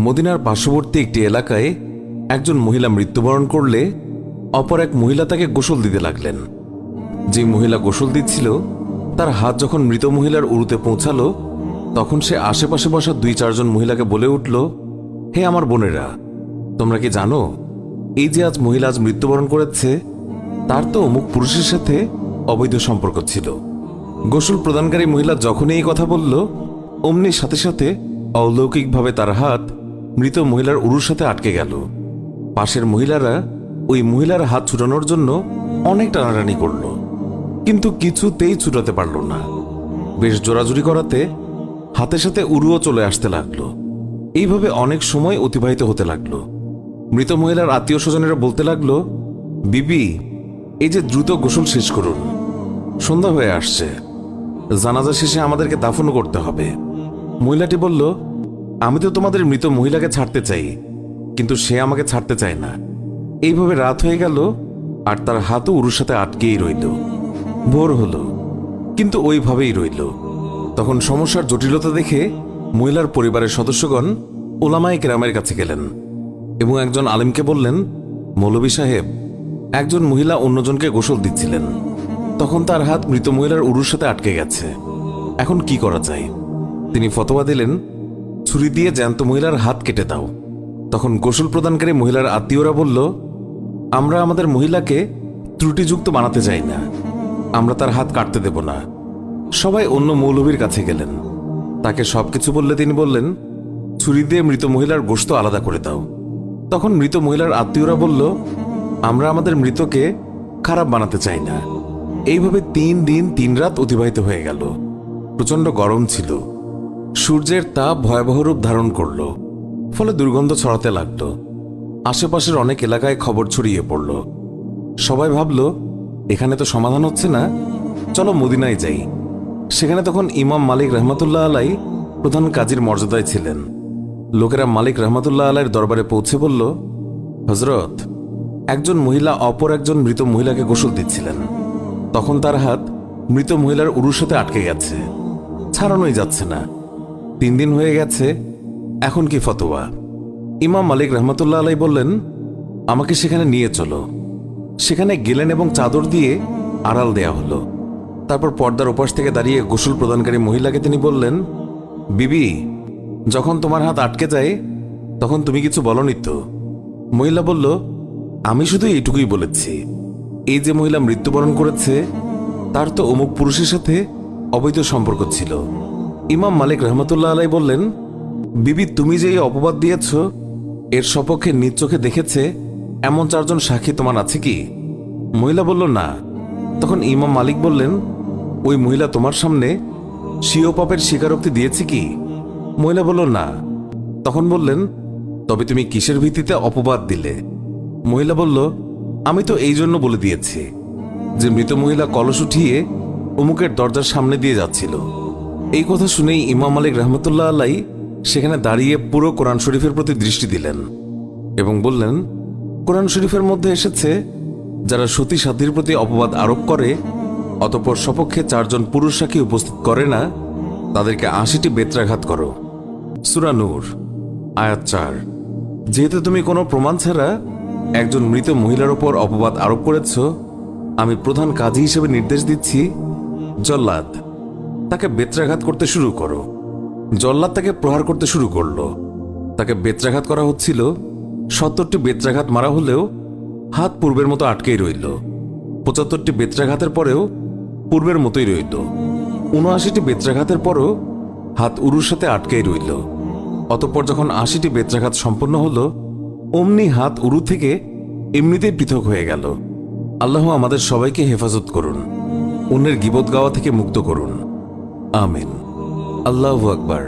মদিনার পার্শ্ববর্তী একটি এলাকায় একজন মহিলা মৃত্যুবরণ করলে অপর এক মহিলা তাকে গোসল দিতে লাগলেন। যে মহিলা গোসল দিচ্ছিল তার হাত যখন মৃত মহিলার উরুতে পৌঁছালো, তখন সে আশেপাশে বসা 2-4 জন মহিলাকে বলে উঠল, হে আমার বোনেরা, তোমরা কি জানো এই যে মহিলা আজ মৃত্যুবরণ করেছে, তার তো অমুক পুরুষের সাথে অবৈধ সম্পর্ক ছিল। গোসল প্রদানকারী মহিলা যখনই এই কথা বলল, অমনি সাথে সাথে অলৌকিকভাবে তার হাত মৃত মহিলার উরুর সাথে আটকে গেল। পাশের মহিলারা ওই মহিলার হাত ছুটানোর জন্য অনেক টানাটানি করল, কিন্তু কিছুতেই ছুটাতে পারল না। বেশ জোরাজুরি করাতে হাতের সাথে উরুও চলে আসতে লাগলো। এইভাবে অনেক সময় অতিবাহিত হতে লাগলো। মৃত মহিলার আত্মীয় স্বজনেরা বলতে লাগলো, বিবি, এই যে দ্রুত গোসল শেষ করুন, সন্ধ্যা হয়ে আসছে, জানাজা শেষে আমাদেরকে দাফন করতে হবে। মহিলাটি বলল, আমি তো তোমাদের মৃত মহিলাকে ছাড়তে চাই, কিন্তু সে আমাকে ছাড়তে চায় না। এইভাবে রাত হয়ে গেল আর তার হাতও উরুর সাথে আটকেই রইল। ভোর হলো, কিন্তু ওইভাবেই রইল। তখন সমস্যার জটিলতা দেখে মহিলার পরিবারের সদস্যগণ উলামায়ে কেরামের কাছে গেলেন এবং একজন আলেমকে বললেন, মৌলভী সাহেব, একজন মহিলা অন্যজনকে গোসল দিচ্ছিলেন, তখন তার হাত মৃত মহিলার উরুর সাথে আটকে গেছে, এখন কি করা যায়? তিনি ফতোয়া দিলেন, ছুরি দিয়ে জ্যান্ত মহিলার হাত কেটে দাও। তখন গোসল প্রদানকারী মহিলার আত্মীয়রা বলল, আমরা আমাদের মহিলাকে ত্রুটিযুক্ত বানাতে চাই না, আমরা তার হাত কাটতে দেব না। সবাই অন্য মৌলভীর কাছে গেলেন, তাকে সবকিছু বললে তিনি বললেন, ছুরি দিয়ে মৃত মহিলার গোশত আলাদা করে দাও। তখন মৃত মহিলার আত্মীয়রা বলল, আমরা আমাদের মৃতকে খারাপ বানাতে চাই না। এইভাবে 3 দিন 3 রাত অতিবাহিত হয়ে গেল। প্রচণ্ড গরম ছিল, সূর্যের তাপ ভয়াবহ রূপ ধারণ করল, ফলে দুর্গন্ধ ছড়াতে লাগল। আশেপাশের অনেক এলাকায় খবর ছড়িয়ে পড়ল। সবাই ভাবল, এখানে তো সমাধান হচ্ছে না, চলো মদিনায় যাই। সেখানে তখন ইমাম মালিক রহমতুল্লাহ আলাই প্রধান কাজীর মর্যাদায় ছিলেন। লোকেরা মালিক রহমতুল্লাহ আলাইয়ের দরবারে পৌঁছে বলল, হজরত, একজন মহিলা অপর একজন মৃত মহিলাকে গোসল দিচ্ছিলেন, তখন তার হাত মৃত মহিলার উরুর সাথে আটকে গেছে, ছাড়ানোই যাচ্ছে না। 3 দিন হয়ে গেছে, এখন কি ফতোয়া? ইমাম মালিক রহমতুল্লাহ আলাই বললেন, আমাকে সেখানে নিয়ে চলো। সেখানে গেলেন এবং চাদর দিয়ে আড়াল দেয়া হলো। তারপর পর্দার ওপাশ থেকে দাঁড়িয়ে গোসল প্রদানকারী মহিলাকে তিনি বললেন, বিবি, যখন তোমার হাত আটকে যায় তখন তুমি কিছু বলনি তো? মহিলা বলল, আমি শুধু এইটুকুই বলেছি, এই যে মহিলা মৃত্যুবরণ করেছে তার তো অমুক পুরুষের সাথে অবৈধ সম্পর্ক ছিল। ইমাম মালিক রহমতুল্লাহ আলাই বললেন, বিবি, তুমি যে এই অপবাদ দিয়েছ এর সপক্ষে নিজ চোখে দেখেছে এমন 4 জন সাক্ষী তোমার আছে কি? মহিলা বলল, না। তখন ইমাম মালিক বললেন, ওই মহিলা তোমার সামনে স্বীয় পাপের স্বীকারোক্তি দিয়েছে কি? মহিলা বলল, না। তখন বললেন, তবে তুমি কিসের ভিত্তিতে অপবাদ দিলে? মহিলা বলল, আমি তো এই জন্য বলে দিয়েছি যে মৃত মহিলা কলস উঠিয়ে অমুকের দরজার সামনে দিয়ে যাচ্ছিল। এই কথা শুনেই ইমাম মালিক রহমতুল্লাহ আলাই সেখানে দাঁড়িয়ে পুরো কোরআন শরীফের প্রতি দৃষ্টি দিলেন এবং বললেন, কোরআন শরীফের মধ্যে এসেছে, যারা সতী সাধ্যীর প্রতি অপবাদ আরোপ করে অতঃপর সপক্ষে 4 জন পুরুষ সাক্ষী উপস্থিত করে না, তাদেরকে 80টি বেত্রাঘাত করো। সূরা নূর আয়াত 4। যেহেতু তুমি কোনো প্রমাণ ছাড়া একজন মৃত মহিলার ওপর অপবাদ আরোপ করেছ, আমি প্রধান কাজী হিসেবে নির্দেশ দিচ্ছি, জল্লাদ, তাকে বেত্রাঘাত করতে শুরু করো। জল্লাদ তাকে প্রহার করতে শুরু করল। তাকে বেত্রাঘাত করা হচ্ছিল। 70টি বেত্রাঘাত মারা হলেও হাত পূর্বের মতো আটকেই রইল। 75টি বেত্রাঘাতের পরেও পূর্বের মতোই রইল। 79টি বেত্রাঘাতের পরও হাত উরুর সাথে আটকেই রইল। অতঃপর যখন 80টি বেত্রাঘাত সম্পন্ন হল, অমনি হাত উরু থেকে এমনিতেই পৃথক হয়ে গেল। আল্লাহ আমাদের সবাইকে হেফাজত করুন, অন্যের গীবত গাওয়া থেকে মুক্ত করুন, আমিন। আল্লাহু আকবার।